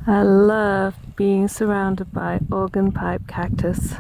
I love being surrounded by organ pipe cactus.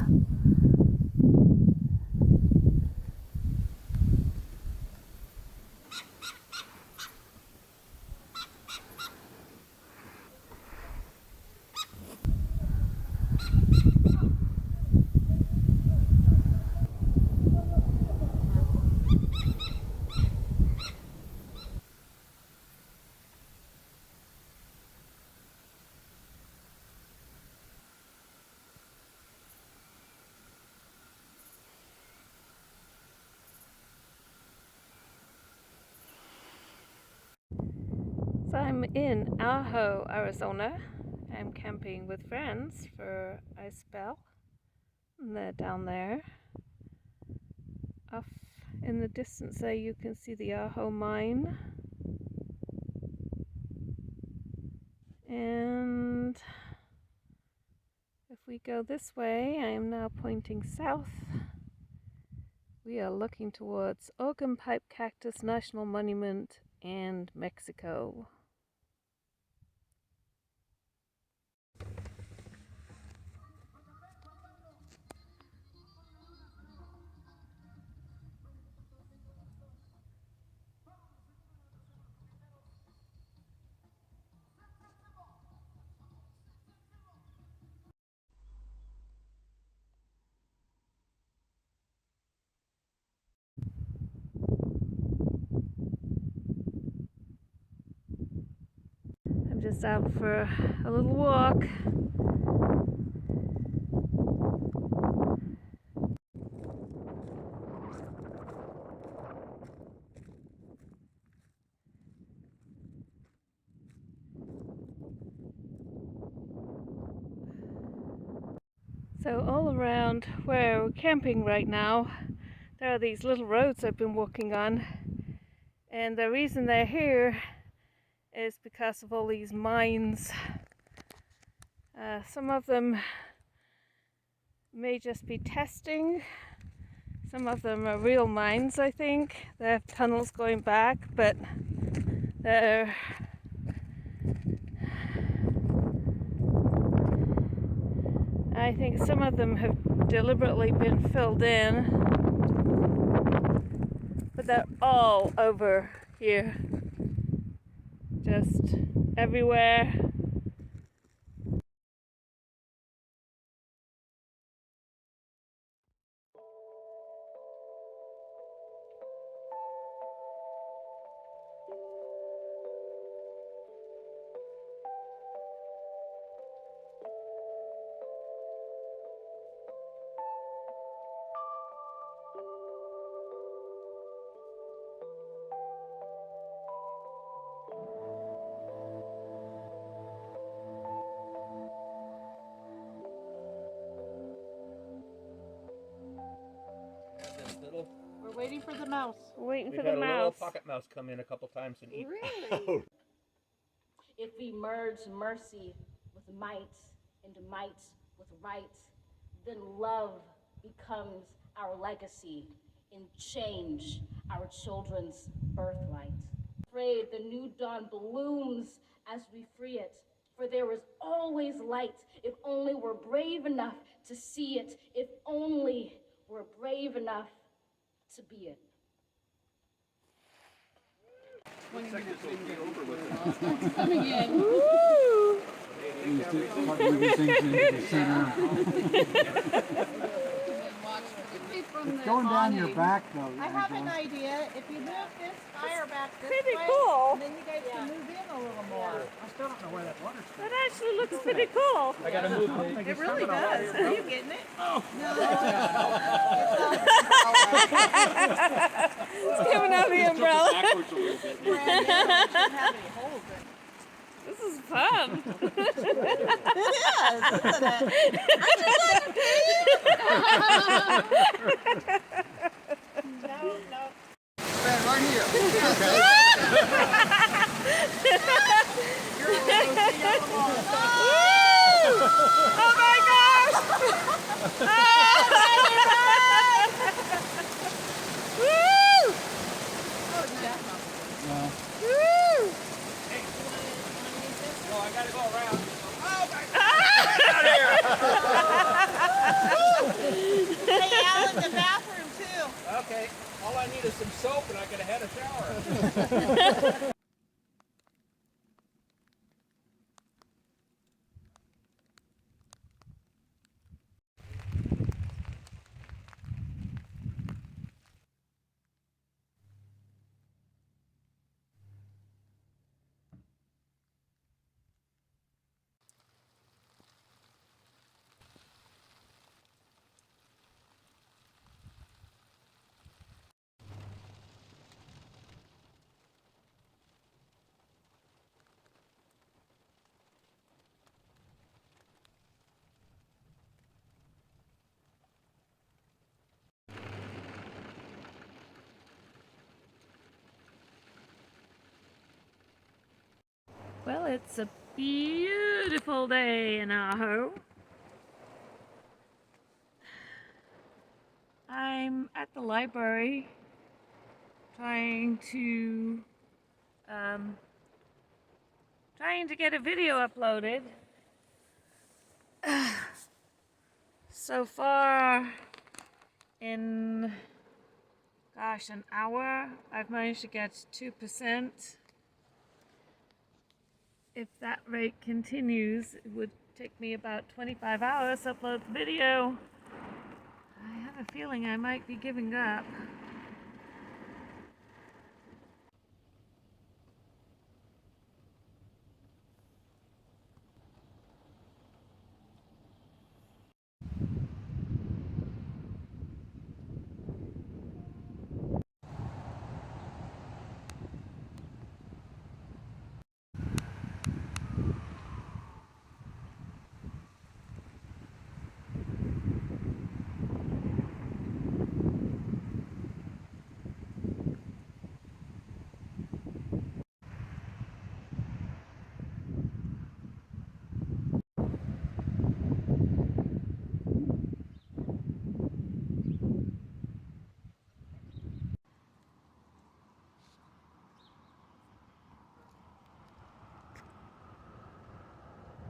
So I'm in Ajo, Arizona. I'm camping with friends for a spell. And they're down there. Off in the distance there you can see the Ajo mine. And if we go this way, I am now pointing south. We are looking towards Organ Pipe Cactus National Monument and Mexico. I'm just out for a little walk. So all around where we're camping right now, there are these little roads I've been walking on. And the reason they're here is because of all these mines. Some of them may just be testing. Some of them are real mines, I think. They have tunnels going back, but they're I think some of them have deliberately been filled in, but they're all over here, just everywhere. We're waiting for the mouse. We're waiting We've for the had a mouse. little pocket mouse come in a couple times and eat. Really? If we merge mercy with might and might with right, then love becomes our legacy and change our children's birthright. Afraid the new dawn blooms as we free it, for there is always light if only we're brave enough to see it, if only we're brave enough to be it. Coming in. Woo! It's going down your back though. I have an idea. If you move this fire back this Pretty way, cool. then you guys can move in a little more. I still don't know where that water's That actually looks pretty cool. I gotta move. It really does. Are you getting it? Oh. No. It's coming out of the umbrella. Backwards a little bit. Brand new. It shouldn't have any holes in it. This is fun. It is, isn't it? I just like to No. Man, right here. You're going to see on the wall. Oh my gosh! Woo! No. Woo! No, I gotta go around. I needed some soap and I could have had a shower. Well, it's a beautiful day in Aho. I'm at the library trying to get a video uploaded. So far in an hour I've managed to get 2%. If that rate continues, it would take me about 25 hours to upload the video. I have a feeling I might be giving up.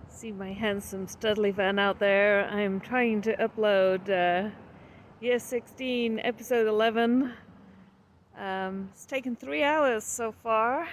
See my handsome Studley fan out there. I'm trying to upload Year 16, Episode 11. It's taken 3 hours so far.